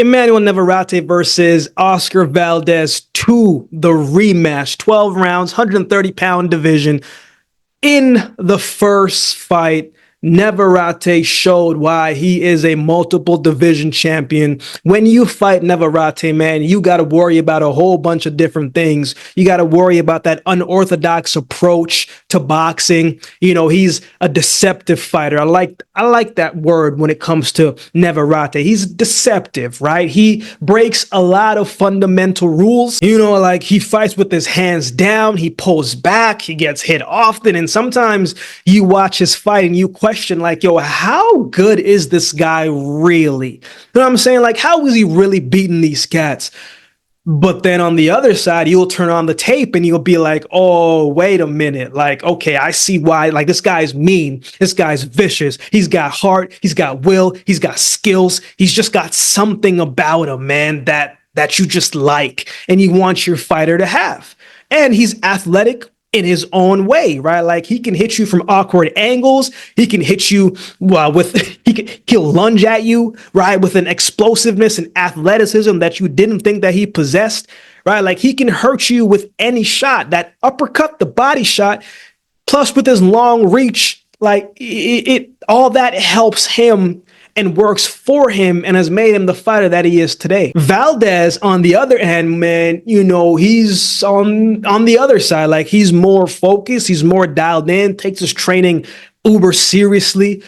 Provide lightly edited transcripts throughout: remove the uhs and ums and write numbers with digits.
Emanuel Navarrete versus Oscar Valdez to the rematch. 12 rounds, 130-pound division. In the first fight, Navarrete showed why he is a multiple division champion. When you fight Navarrete, man, you got to worry about a whole bunch of different things. You got to worry about that unorthodox approach to boxing. You know, he's a deceptive fighter. I like that word when it comes to Navarrete. He's deceptive, right? He breaks a lot of fundamental rules. You know, like he fights with his hands down, he pulls back, he gets hit often, and sometimes you watch his fight and you question like, yo, how good is this guy really? You know what I'm saying? Like, how is he really beating these cats? But then on the other side, you'll turn on the tape and you'll be like, oh, wait a minute. Like, okay, I see why. Like, this guy's mean. This guy's vicious. He's got heart. He's got will. He's got skills. He's just got something about him, man, that you just like and you want your fighter to have. And he's athletic in his own way, right? Like he can hit you from awkward angles. He can hit you he'll lunge at you, right? With an explosiveness and athleticism that you didn't think that he possessed, right? Like he can hurt you with any shot, that uppercut, the body shot, plus with his long reach, like it all that helps him and works for him and has made him the fighter that he is today. Valdez, on the other hand, man, you know, he's on the other side. Like he's more focused, he's more dialed in, takes his training uber seriously.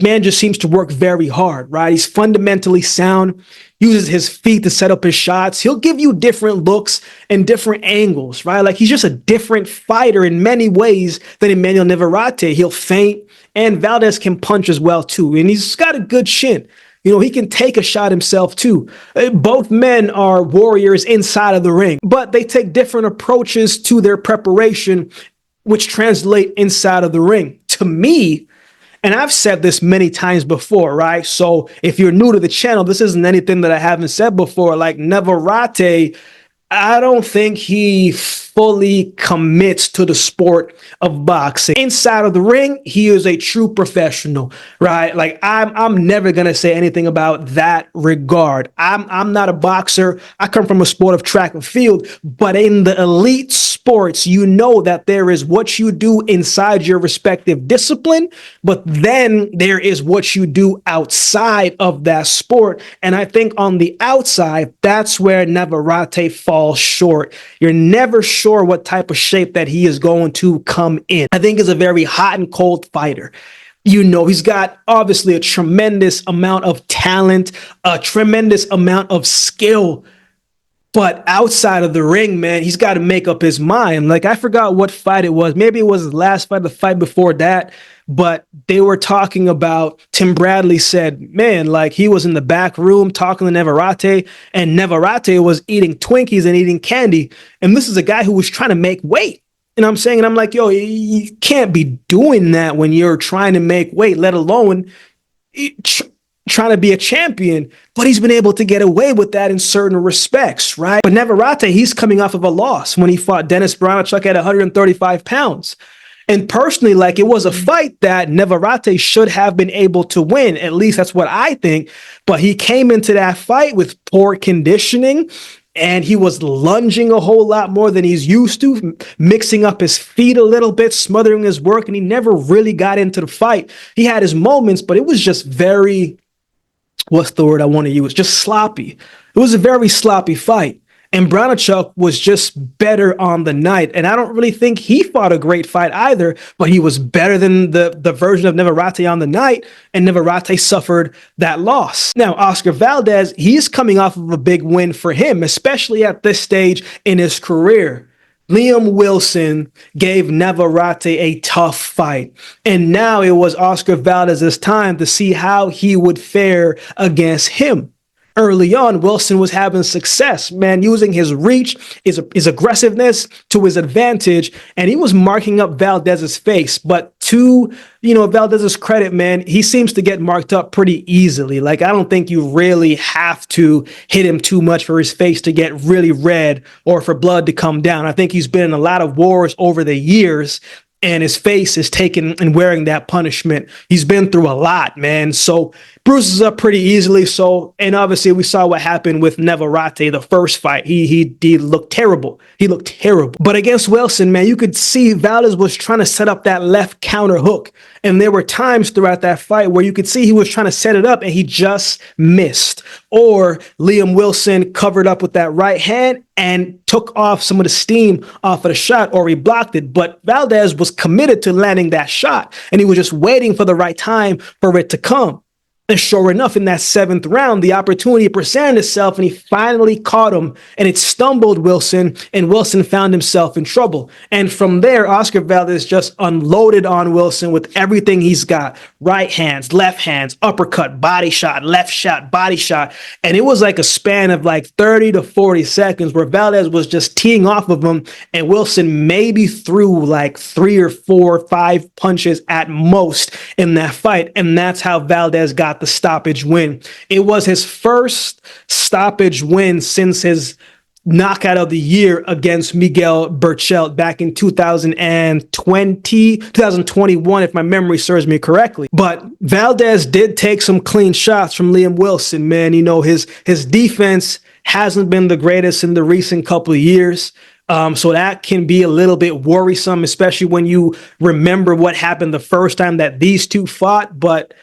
Man just seems to work very hard, right? He's fundamentally sound, uses his feet to set up his shots. He'll give you different looks and different angles, right? Like he's just a different fighter in many ways than Emanuel Navarrete. He'll feint, and Valdez can punch as well too. And he's got a good shin. You know, he can take a shot himself too. Both men are warriors inside of the ring, but they take different approaches to their preparation, which translate inside of the ring. To me, and I've said this many times before, right? So if you're new to the channel, this isn't anything that I haven't said before. Like Navarrete, I don't think he fully commits to the sport of boxing. Inside of the ring, he is a true professional, right? Like I'm never gonna say anything about that regard. I'm not a boxer. I come from a sport of track and field, but in the elite sports, you know that there is what you do inside your respective discipline, but then there is what you do outside of that sport. And I think on the outside, that's where Navarrete falls short. You're never sure what type of shape that he is going to come in. I think he's a very hot and cold fighter. You know, he's got obviously a tremendous amount of talent, a tremendous amount of skill. But outside of the ring, man, he's got to make up his mind. Like, I forgot what fight it was. Maybe it was his last fight, the fight before that. But they were talking about, Tim Bradley said, man, like he was in the back room talking to Navarrete, and Navarrete was eating Twinkies and eating candy. And this is a guy who was trying to make weight. You know what I'm saying? And I'm like, yo, you can't be doing that when you're trying to make weight, let alone trying to be a champion. But he's been able to get away with that in certain respects, right? But Navarrete, he's coming off of a loss when he fought Dennis Bronachuk at 135 pounds. And personally, like, it was a fight that Navarrete should have been able to win. At least that's what I think. But he came into that fight with poor conditioning, and he was lunging a whole lot more than he's used to, mixing up his feet a little bit, smothering his work, and he never really got into the fight. He had his moments, but it was just very, what's the word I want to use? Just sloppy. It was a very sloppy fight. And Bronachuk was just better on the night. And I don't really think he fought a great fight either, but he was better than the version of Navarrete on the night, and Navarrete suffered that loss. Now, Oscar Valdez, he's coming off of a big win for him, especially at this stage in his career. Liam Wilson gave Navarrete a tough fight, and now it was Oscar Valdez's time to see how he would fare against him. Early on, Wilson was having success, man, using his reach, his aggressiveness to his advantage, and he was marking up Valdez's face. But to, Valdez's credit, man, he seems to get marked up pretty easily. Like, I don't think you really have to hit him too much for his face to get really red or for blood to come down. I think he's been in a lot of wars over the years, and his face is taken and wearing that punishment. He's been through a lot, man. So bruises up pretty easily. So, and obviously we saw what happened with Navarrete the first fight. He looked terrible. He looked terrible. But against Wilson, man, you could see Valdez was trying to set up that left counter hook. And there were times throughout that fight where you could see he was trying to set it up and he just missed. Or Liam Wilson covered up with that right hand and took off some of the steam off of the shot, or he blocked it. But Valdez was committed to landing that shot, and he was just waiting for the right time for it to come. And sure enough, in that 7th round, the opportunity presented itself, and he finally caught him, and it stumbled Wilson, and Wilson found himself in trouble. And from there, Oscar Valdez just unloaded on Wilson with everything he's got. Right hands, left hands, uppercut, body shot, left shot, body shot. And it was like a span of like 30 to 40 seconds where Valdez was just teeing off of him, and Wilson maybe threw like 3 or 4 or 5 punches at most in that fight. And that's how Valdez got the stoppage win. It was his first stoppage win since his knockout of the year against Miguel Berchelt back in 2021, if my memory serves me correctly. But Valdez did take some clean shots from Liam Wilson, man. You know, his defense hasn't been the greatest in the recent couple of years. So that can be a little bit worrisome, especially when you remember what happened the first time that these two fought. But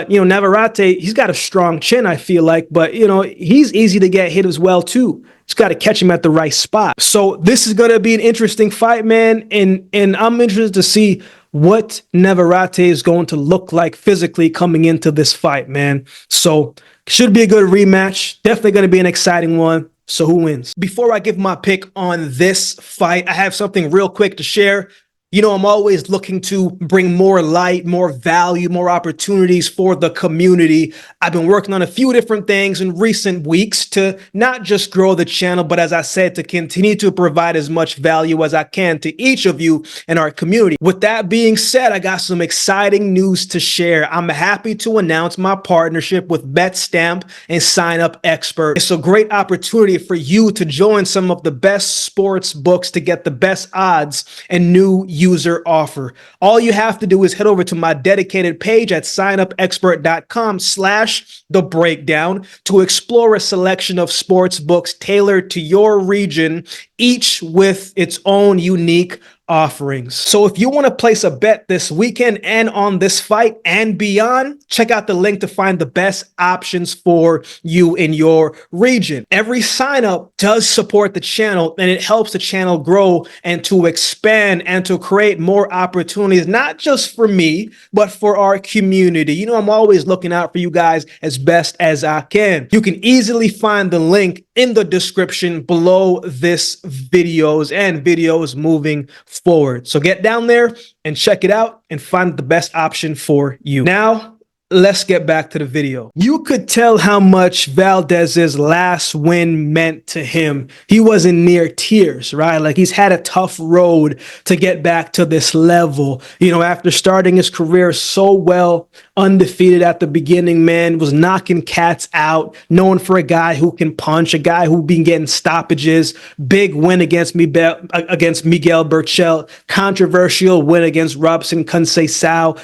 you know, Navarrete, he's got a strong chin, I feel like, but, you know, he's easy to get hit as well, too. Just got to catch him at the right spot. So this is going to be an interesting fight, man, and I'm interested to see what Navarrete is going to look like physically coming into this fight, man. So should be a good rematch. Definitely going to be an exciting one. So who wins? Before I give my pick on this fight, I have something real quick to share. You know, I'm always looking to bring more light, more value, more opportunities for the community. I've been working on a few different things in recent weeks to not just grow the channel, but as I said, to continue to provide as much value as I can to each of you in our community. With that being said, I got some exciting news to share. I'm happy to announce my partnership with BetStamp and Sign Up Expert. It's a great opportunity for you to join some of the best sports books to get the best odds and new user offer. All you have to do is head over to my dedicated page at signupexpert.com/thebreakdown to explore a selection of sports books tailored to your region, each with its own unique offerings. So if you want to place a bet this weekend and on this fight and beyond, check out the link to find the best options for you in your region. Every sign up does support the channel, and it helps the channel grow and to expand and to create more opportunities, not just for me, but for our community. You know, I'm always looking out for you guys as best as I can. You can easily find the link in the description below this videos moving forward. So get down there and check it out and find the best option for you. Now, let's get back to the video. You could tell how much Valdez's last win meant to him. He wasn't near tears, right? Like, he's had a tough road to get back to this level. You know, after starting his career so well, undefeated at the beginning, man, was knocking cats out, known for a guy who can punch, a guy who been getting stoppages, big win against Miguel Berchelt, controversial win against Robson Conceição,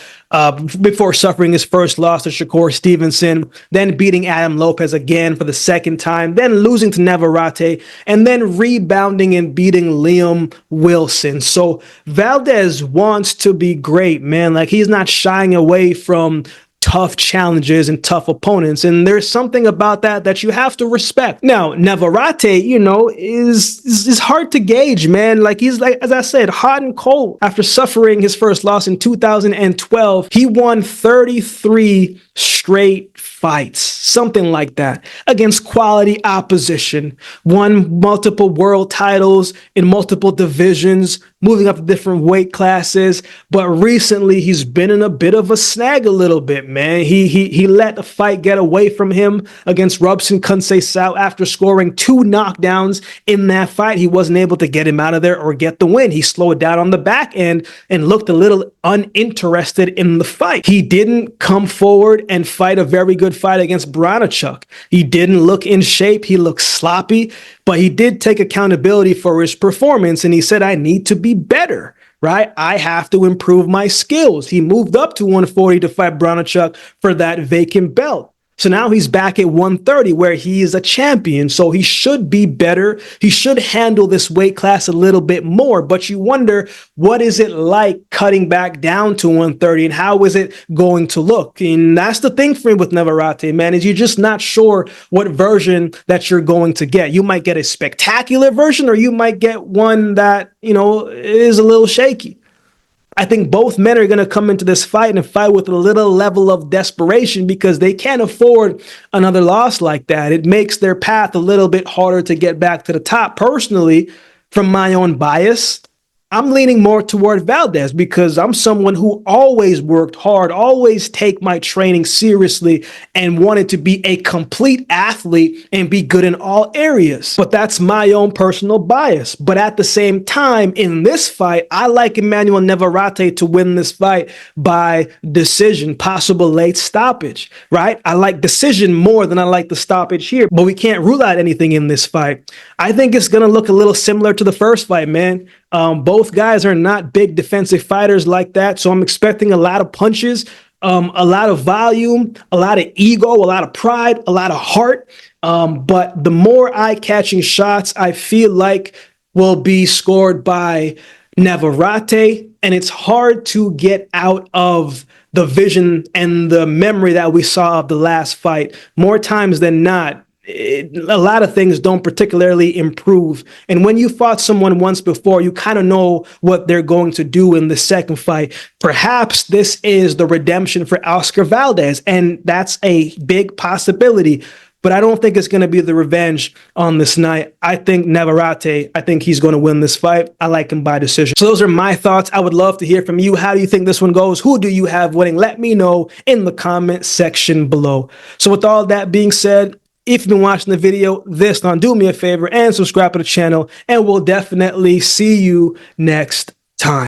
before suffering his first loss to Shakur Stevenson, then beating Adam Lopez again for the second time, then losing to Navarrete, and then rebounding and beating Liam Wilson. So Valdez wants to be great, man. Like, he's not shying away from tough challenges and tough opponents, and there's something about that you have to respect. Now, Navarrete, you know, is hard to gauge, man. Like, he's, like, as I said, hot and cold. After suffering his first loss in 2012, he won 33 straight fights, something like that, against quality opposition, won multiple world titles in multiple divisions, moving up to different weight classes. But recently he's been in a bit of a snag a little bit, man. He let the fight get away from him against Robson Conceição after scoring 2 knockdowns in that fight. He wasn't able to get him out of there or get the win. He slowed down on the back end and looked a little uninterested in the fight. He didn't come forward and fight a very good fight against Branichuk. He didn't look in shape. He looked sloppy, but he did take accountability for his performance, and he said, I need to be better. right? I have to improve my skills. He moved up to 140 to fight Bronachuk for that vacant belt. So now he's back at 130 where he is a champion. So he should be better. He should handle this weight class a little bit more. But you wonder, what is it like cutting back down to 130 and how is it going to look? And that's the thing for me with Navarrete, man, is you're just not sure what version that you're going to get. You might get a spectacular version or you might get one that, is a little shaky. I think both men are going to come into this fight and fight with a little level of desperation because they can't afford another loss like that. It makes their path a little bit harder to get back to the top. Personally, from my own bias, I'm leaning more toward Valdez because I'm someone who always worked hard, always take my training seriously, and wanted to be a complete athlete and be good in all areas. But that's my own personal bias. But at the same time, in this fight, I like Emanuel Navarrete to win this fight by decision, possible late stoppage, right? I like decision more than I like the stoppage here, but we can't rule out anything in this fight. I think it's going to look a little similar to the first fight, man. Both guys are not big defensive fighters like that, so I'm expecting a lot of punches, a lot of volume, a lot of ego, a lot of pride, a lot of heart. But the more eye-catching shots I feel like will be scored by Navarrete, and it's hard to get out of the vision and the memory that we saw of the last fight. More times than not, a lot of things don't particularly improve. And when you fought someone once before, you kind of know what they're going to do in the second fight. Perhaps this is the redemption for Oscar Valdez, and that's a big possibility. But I don't think it's going to be the revenge on this night. I think Navarrete, I think he's going to win this fight. I like him by decision. So those are my thoughts. I would love to hear from you. How do you think this one goes? Who do you have winning? Let me know in the comment section below. So with all that being said, if you've been watching the video this time, do me a favor and subscribe to the channel, and we'll definitely see you next time.